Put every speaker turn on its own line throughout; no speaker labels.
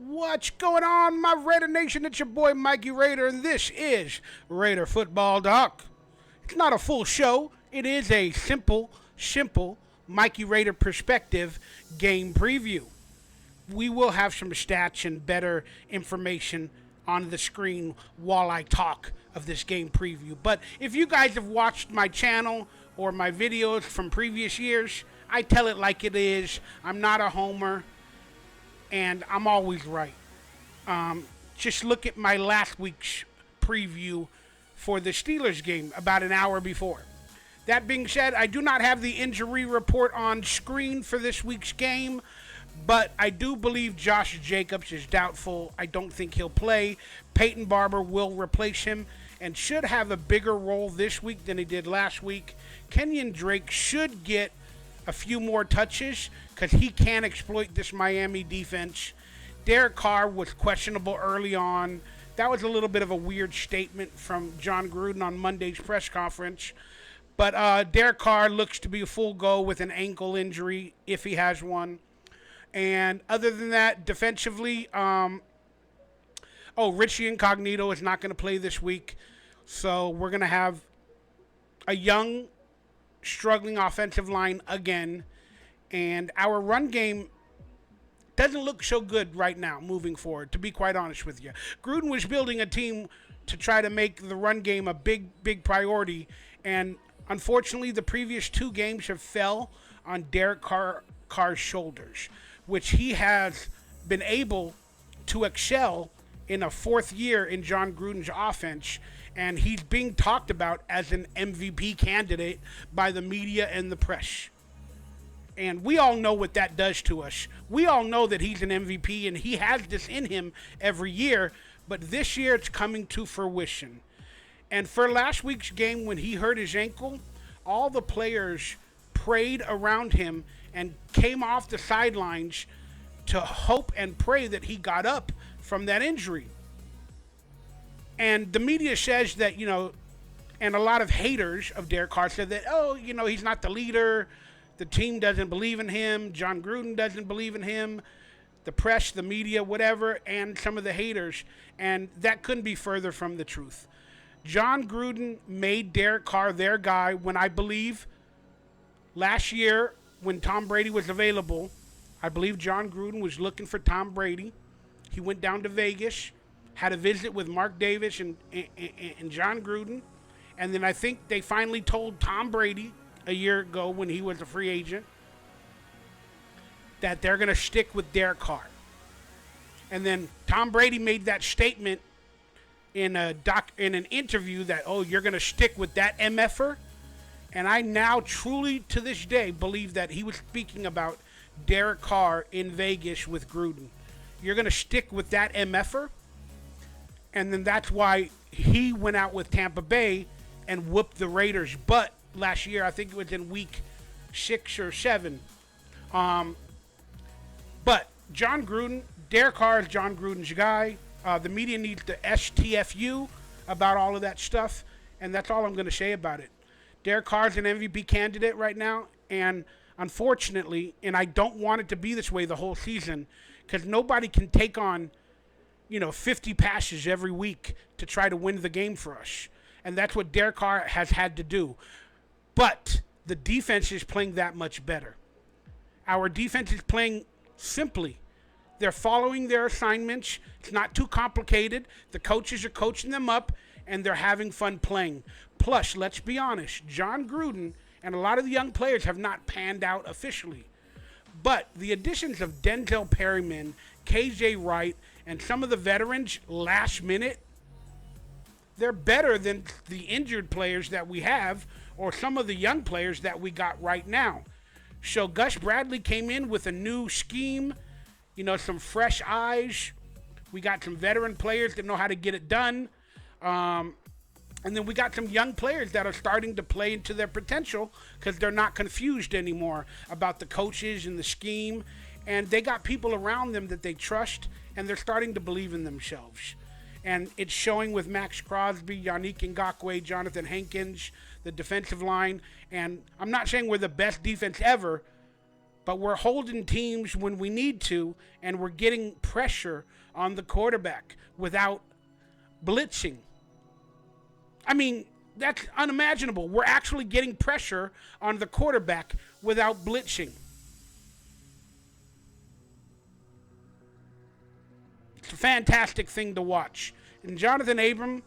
What's going on, my Raider Nation? It's your boy Mikey Raider, and this is Raider Football Talk. It's not a full show. It is a simple Mikey Raider perspective game preview. We will have some stats and better information on the screen while I talk of this game preview. But if you guys have watched my channel or my videos from previous years, I tell it like it is. I'm not a homer, and I'm always right. Just look at my last week's preview for the Steelers game about an hour before. That being said, I do not have the injury report on screen for this week's game, but I do believe Josh Jacobs is doubtful. I don't think he'll play. Peyton Barber will replace him and should have a bigger role this week than he did last week. Kenyon Drake should get a few more touches because he can exploit this Miami defense. Derek Carr was questionable early on. That was a little bit of a weird statement from John Gruden on Monday's press conference. But Derek Carr looks to be a full go with an ankle injury, if he has one. And other than that, defensively, Richie Incognito is not going to play this week. So we're going to have a young, struggling offensive line again. And our run game doesn't look so good right now moving forward, to be quite honest with you. Gruden was building a team to try to make the run game a big priority. And unfortunately, the previous two games have fell on Derek Carr's shoulders, which he has been able to excel in a fourth year in John Gruden's offense. And he's being talked about as an MVP candidate by the media and the press. And we all know what that does to us. We all know that he's an MVP and he has this in him every year, but this year it's coming to fruition. And for last week's game, when he hurt his ankle, all the players prayed around him and came off the sidelines to hope and pray that he got up from that injury. And the media says that, and a lot of haters of Derek Carr said that, he's not the leader. The team doesn't believe in him. John Gruden doesn't believe in him. The press, the media, whatever, and some of the haters. And that couldn't be further from the truth. John Gruden made Derek Carr their guy when I believe last year when Tom Brady was available, I believe John Gruden was looking for Tom Brady. He went down to Vegas, had a visit with Mark Davis and John Gruden. And then I think they finally told Tom Brady a year ago when he was a free agent that they're going to stick with Derek Carr. And then Tom Brady made that statement in an interview that, you're going to stick with that MFer. And I now truly to this day believe that he was speaking about Derek Carr in Vegas with Gruden. You're going to stick with that MFer. And then that's why he went out with Tampa Bay and whooped the Raiders' butt last year. I think it was in week 6 or 7. But John Gruden, Derek Carr is John Gruden's guy. The media needs to STFU about all of that stuff, and that's all I'm going to say about it. Derek Carr's an MVP candidate right now, and unfortunately, and I don't want it to be this way the whole season, because nobody can take on, 50 passes every week to try to win the game for us. And that's what Derek Carr has had to do. But the defense is playing that much better. Our defense is playing simply. They're following their assignments. It's not too complicated. The coaches are coaching them up, and they're having fun playing. Plus, let's be honest, John Gruden and a lot of the young players have not panned out officially. But the additions of Denzel Perryman, KJ Wright, and some of the veterans last minute, they're better than the injured players that we have or some of the young players that we got right now. So Gus Bradley came in with a new scheme, some fresh eyes. We got some veteran players that know how to get it done. And then we got some young players that are starting to play into their potential because they're not confused anymore about the coaches and the scheme. And they got people around them that they trust, and they're starting to believe in themselves. And it's showing with Max Crosby, Yannick Ngakoue, Jonathan Hankins, the defensive line. And I'm not saying we're the best defense ever, but we're holding teams when we need to, and we're getting pressure on the quarterback without blitzing. I mean, that's unimaginable. We're actually getting pressure on the quarterback without blitzing. It's a fantastic thing to watch. And Jonathan Abram,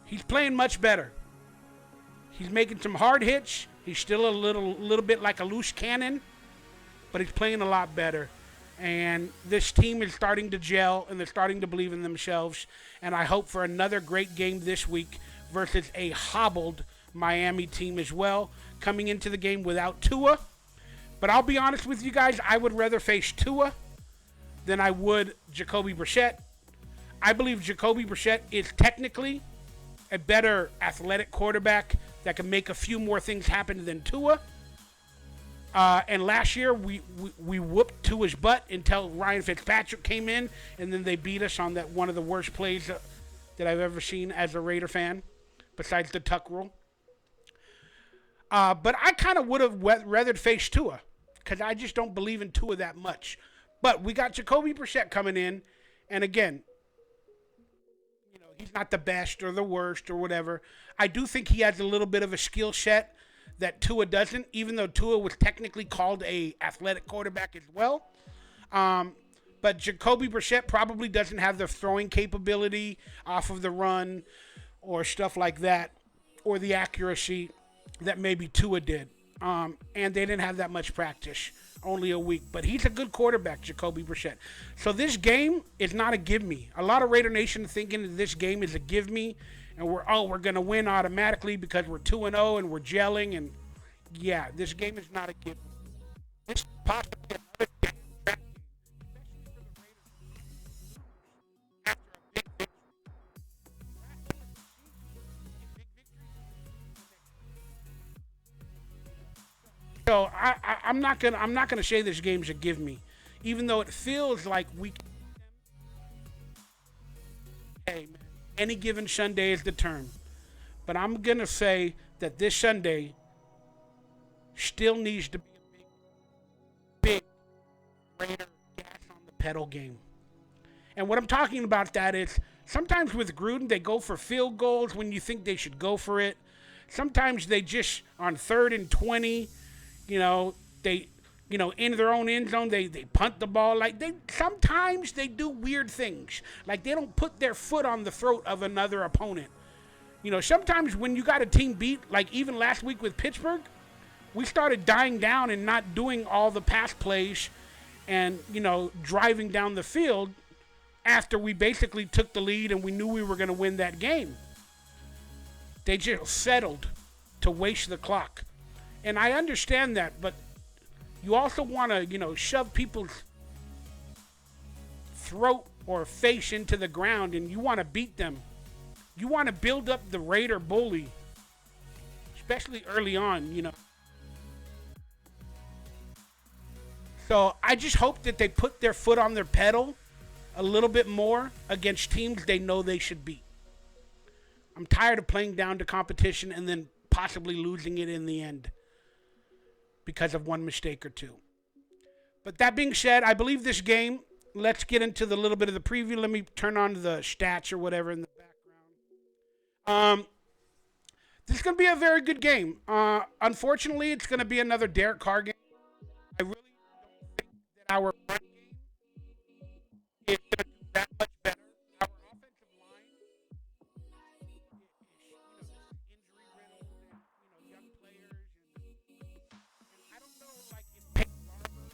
he's playing much better. He's making some hard hits. He's still a little bit like a loose cannon, but he's playing a lot better. And this team is starting to gel, and they're starting to believe in themselves. And I hope for another great game this week versus a hobbled Miami team as well, coming into the game without Tua. But I'll be honest with you guys, I would rather face Tua than I would Jacoby Brissett. I believe Jacoby Brissett is technically a better athletic quarterback that can make a few more things happen than Tua. And last year, we whooped Tua's butt until Ryan Fitzpatrick came in, and then they beat us on that one of the worst plays that I've ever seen as a Raider fan, besides the tuck rule. But I kind of would have rather face Tua, because I just don't believe in Tua that much. But we got Jacoby Brissett coming in, and again, he's not the best or the worst or whatever. I do think he has a little bit of a skill set that Tua doesn't, even though Tua was technically called a athletic quarterback as well. But Jacoby Brissett probably doesn't have the throwing capability off of the run or stuff like that, or the accuracy that maybe Tua did. And they didn't have that much practice, only a week. But he's a good quarterback, Jacoby Brissett. So this game is not a give me. A lot of Raider Nation thinking that this game is a give me, and we're going to win automatically because we're 2-0 and we're gelling. And yeah, this game is not a give me. This is possibly another game, especially for the Raiders after a big victory. So I'm not gonna say this game's a give me, even though it feels like we can. Hey man, any given Sunday is the term, but I'm gonna say that this Sunday still needs to be a big Raider gas on the pedal game. And what I'm talking about that is sometimes with Gruden they go for field goals when you think they should go for it. Sometimes they just on 3rd and 20. They in their own end zone, they punt the ball. Like sometimes they do weird things. Like they don't put their foot on the throat of another opponent. Sometimes when you got a team beat, like even last week with Pittsburgh, we started dying down and not doing all the pass plays and, driving down the field after we basically took the lead and we knew we were going to win that game. They just settled to waste the clock. And I understand that, but you also want to, shove people's throat or face into the ground, and you want to beat them. You want to build up the Raider bully, especially early on, So I just hope that they put their foot on their pedal a little bit more against teams they know they should beat. I'm tired of playing down to competition and then possibly losing it in the end because of one mistake or two. But that being said, I believe this game, let's get into the little bit of the preview. Let me turn on the stats or whatever in the background. This is going to be a very good game. Unfortunately, it's going to be another Derek Carr game. I really don't think that our run game is going to do that much better. Our offensive line is injury riddled and young players, and I don't know if Peyton Barber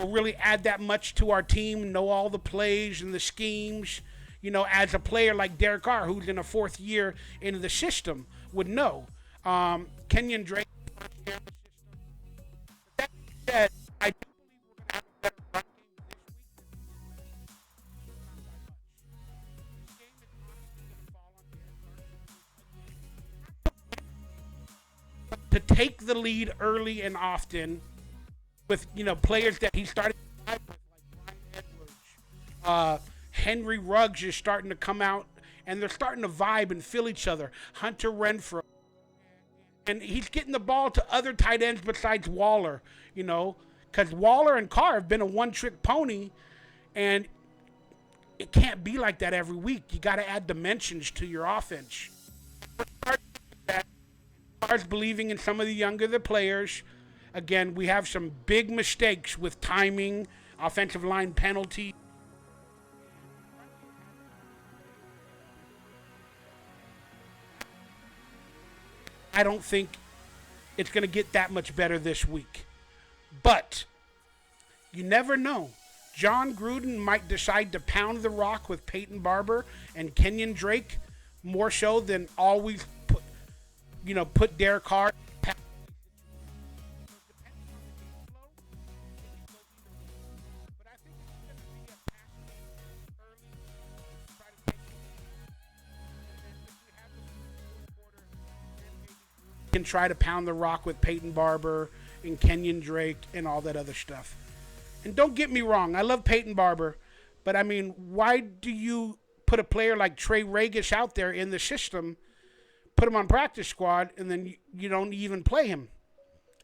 will really add that much to our team, know all the plays and the schemes. As a player like Derek Carr, who's in a 4th year into the system, would know. Kenyon Drake, first year in the system. But that being said, I do believe we're going to have a better run game this week than not by much. This game is honestly going to fall on Derek Carr. To take the lead early and often with, players that he started with, like Brian Edwards, Henry Ruggs is starting to come out, and they're starting to vibe and feel each other. Hunter Renfrow And he's getting the ball to other tight ends besides Waller, you know, because Waller and Carr have been a one-trick pony, and it can't be like that every week. You got to add dimensions to your offense. Carr's believing in some of the younger players. Again, we have some big mistakes with timing, offensive line penalty. I don't think it's going to get that much better this week. But you never know. John Gruden might decide to pound the rock with Peyton Barber and Kenyon Drake more so than always put Derek Carr. Can try to pound the rock with Peyton Barber and Kenyon Drake and all that other stuff. And don't get me wrong, I love Peyton Barber, but I mean, why do you put a player like Trey Regis out there in the system, put him on practice squad, and then you don't even play him?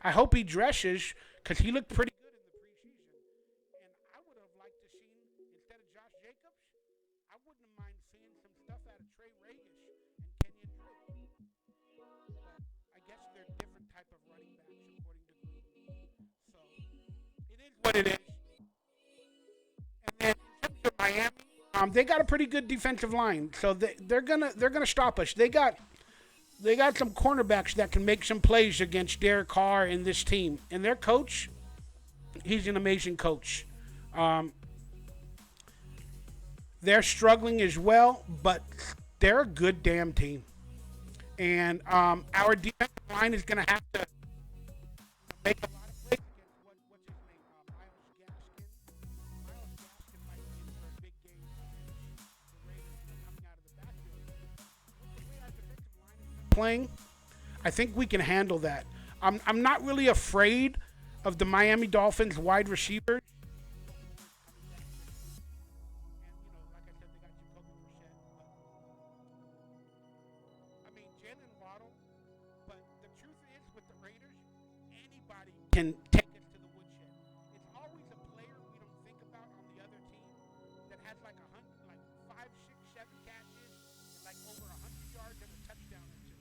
I hope he dresses because he looked pretty good in the preseason. And I would have liked to see, instead of Josh Jacobs, I wouldn't have mind seeing some stuff out of Trey Regis and Kenyon Drake. I guess they're different type of running backs according to Gruden. So it is what it is. And then in terms of Miami, they got a pretty good defensive line, so they're gonna stop us. They got some cornerbacks that can make some plays against Derek Carr and this team. And their coach, he's an amazing coach. They're struggling as well, but they're a good damn team. And our defensive line is going to have to make a lot of plays against what's his name, Miles Gaskin. Miles Gaskin might be in for a big game against the Raiders coming out of the backfield. With the way our defensive line is playing, I think we can handle that. I'm not really afraid of the Miami Dolphins wide receivers. Can take us to the woodshed. It's always a player we don't think about on the other team that has like 5, 6, 7 catches and like over 100 yards and a touchdown or two.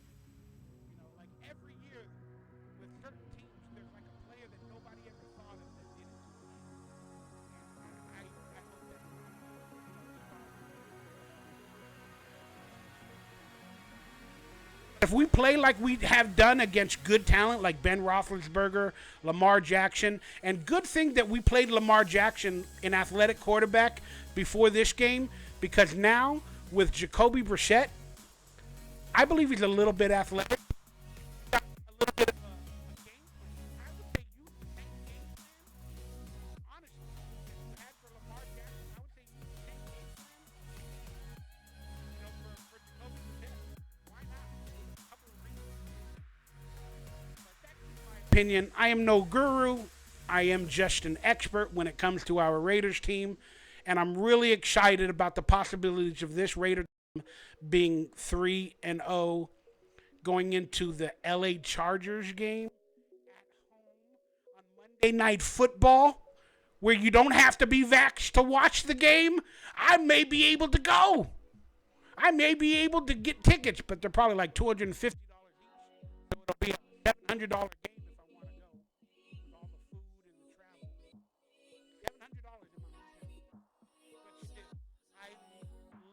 Like every year with certain teams, there's like a player that nobody ever thought of that did it to us. And I hope that. If we play like we have done against good talent like Ben Roethlisberger, Lamar Jackson, and good thing that we played Lamar Jackson in athletic quarterback before this game, because now with Jacoby Brissett, I believe he's a little bit athletic. A little bit of a game plan. I would say use the same game plan. Honestly, that you had for Lamar Jackson, I would say use the same game plan. For Jacoby Brissett. Why not? Opinion. I am no guru. I am just an expert when it comes to our Raiders team, and I'm really excited about the possibilities of this Raider team being 3-0 going into the LA Chargers game at home on Monday Night Football, where you don't have to be vaxxed to watch the game. I may be able to go. I may be able to get tickets, but they're probably like $250 each. So it'll be a $700 game.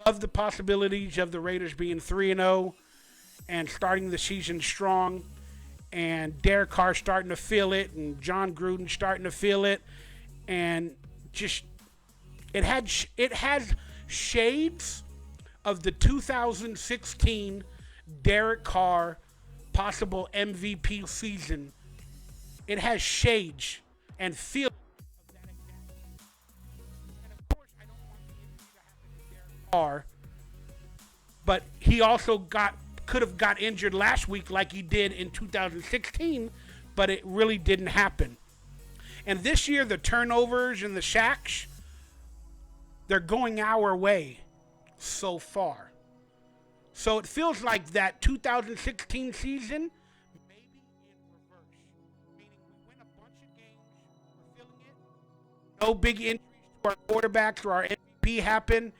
Love the possibilities of the Raiders being 3-0 and starting the season strong, and Derek Carr starting to feel it, and John Gruden starting to feel it, and just it has shades of the 2016 Derek Carr possible MVP season. It has shades and feel. But he also could have got injured last week like he did in 2016, but it really didn't happen. And this year, the turnovers and the sacks, they're going our way so far. So it feels like that 2016 season may No big injuries to our quarterbacks or our MVP happen.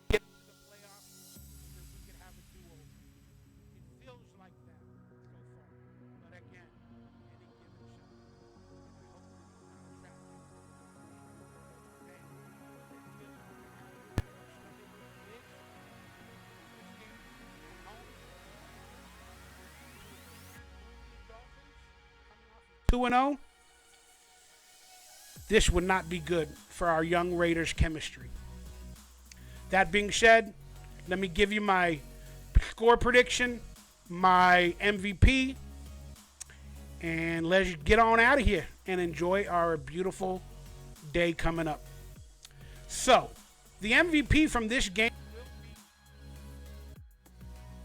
Get to the playoffs, and we could have a do-over. It feels like that so far. But again, any given Sunday, and I hope we're not trapped in it. Okay? It feels like we have a Sunday is this game at home. Dolphins coming off of 2-0. This would not be good for our young Raiders chemistry. That being said, let me give you my score prediction, my MVP, and let's get on out of here and enjoy our beautiful day coming up. So, the MVP from this game will be,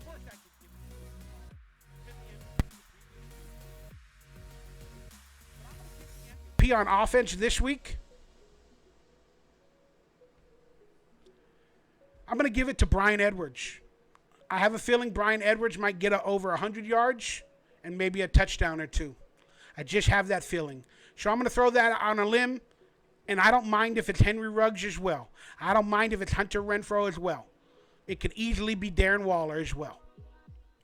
of course I could give it to MVP on offense this week. I'm going to give it to Bryan Edwards. I have a feeling Bryan Edwards might get over 100 yards and maybe a touchdown or two. I just have that feeling. So I'm going to throw that on a limb, and I don't mind if it's Henry Ruggs as well. I don't mind if it's Hunter Renfrow as well. It could easily be Darren Waller as well.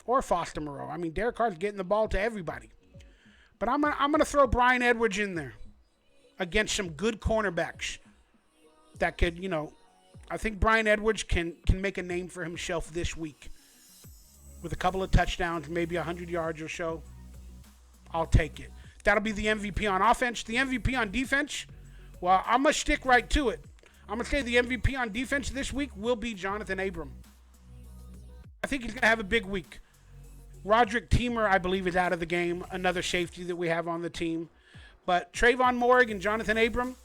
Or Foster Moreau. I mean, Derek Carr's getting the ball to everybody. But I'm going to throw Bryan Edwards in there against some good cornerbacks that could, I think Bryan Edwards can make a name for himself this week with a couple of touchdowns, maybe 100 yards or so. I'll take it. That'll be the MVP on offense. The MVP on defense, well, I'm going to stick right to it. I'm going to say the MVP on defense this week will be Jonathan Abram. I think he's going to have a big week. Roderick Teamer, I believe, is out of the game, another safety that we have on the team. But Trayvon Moehrig and Jonathan Abram,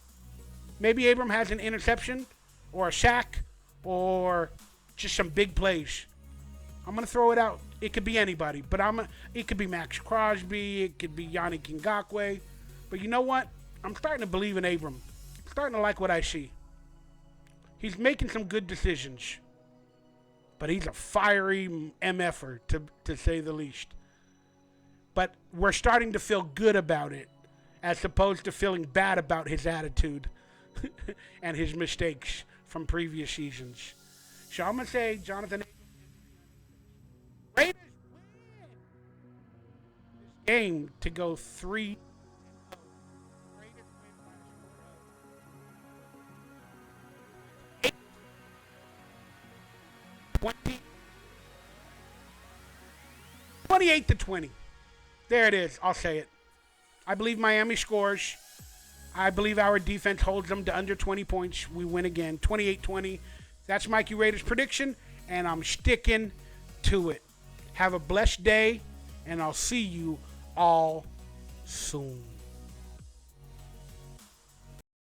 maybe Abram has an interception or a sack or just some big plays. I'm going to throw it out. It could be anybody, but it could be Max Crosby. It could be Yannick Ngakoue. But you know what? I'm starting to believe in Abram. I'm starting to like what I see. He's making some good decisions. But he's a fiery MFer, to say the least. But we're starting to feel good about it, as opposed to feeling bad about his attitude and his mistakes from previous seasons. So I'm going to say Jonathan Raiders win this game to go 3-0. Raiders win by a score of 28-20. There it is. I'll say it. I believe Miami scores. I believe our defense holds them to under 20 points. We win again, 28-20. That's Mikey Raiders' prediction, and I'm sticking to it. Have a blessed day, and I'll see you all soon.